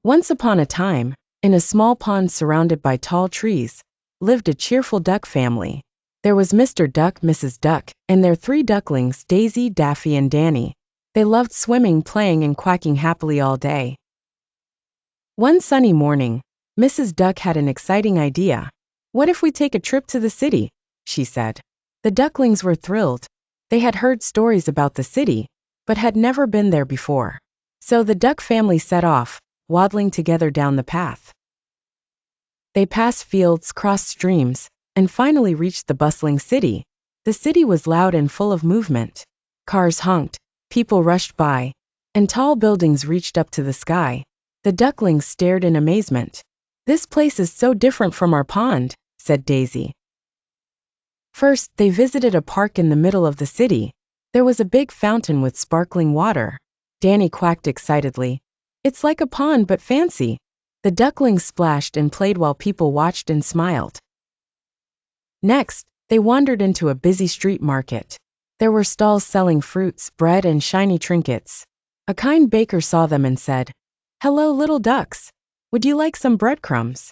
Once upon a time, in a small pond surrounded by tall trees, lived a cheerful duck family. There was Mr. Duck, Mrs. Duck, and their 3 ducklings, Daisy, Daffy, and Danny. They loved swimming, playing, and quacking happily all day. One sunny morning, Mrs. Duck had an exciting idea. "What if we take a trip to the city?" she said. The ducklings were thrilled. They had heard stories about the city, but had never been there before. So the duck family set off, waddling together down the path. They passed fields, crossed streams, and finally reached the bustling city. The city was loud and full of movement. Cars honked, people rushed by, and tall buildings reached up to the sky. The ducklings stared in amazement. "This place is so different from our pond," said Daisy. First, they visited a park in the middle of the city. There was a big fountain with sparkling water. Danny quacked excitedly. "It's like a pond but fancy." The ducklings splashed and played while people watched and smiled. Next, they wandered into a busy street market. There were stalls selling fruits, bread, and shiny trinkets. A kind baker saw them and said, "Hello, little ducks. Would you like some breadcrumbs?"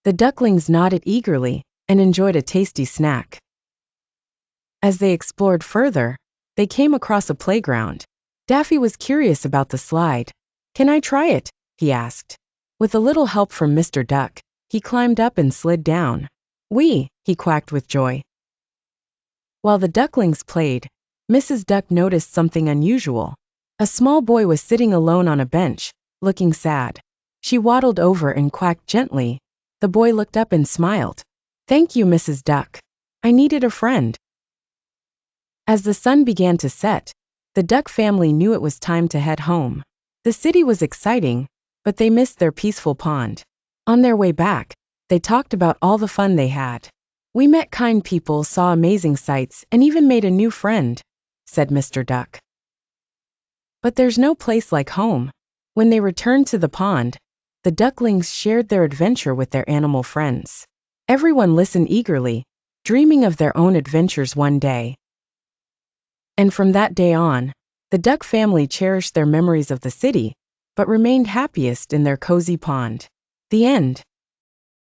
The ducklings nodded eagerly and enjoyed a tasty snack. As they explored further, they came across a playground. Daffy was curious about the slide. "Can I try it?" he asked. With a little help from Mr. Duck, he climbed up and slid down. "Whee!" he quacked with joy. While the ducklings played, Mrs. Duck noticed something unusual. A small boy was sitting alone on a bench, looking sad. She waddled over and quacked gently. The boy looked up and smiled. "Thank you, Mrs. Duck. I needed a friend." As the sun began to set, the duck family knew it was time to head home. The city was exciting, but they missed their peaceful pond. On their way back, they talked about all the fun they had. "We met kind people, saw amazing sights, and even made a new friend," said Mr. Duck. But there's no place like home. When they returned to the pond, the ducklings shared their adventure with their animal friends. Everyone listened eagerly, dreaming of their own adventures one day. And from that day on, the duck family cherished their memories of the city, but remained happiest in their cozy pond. The end.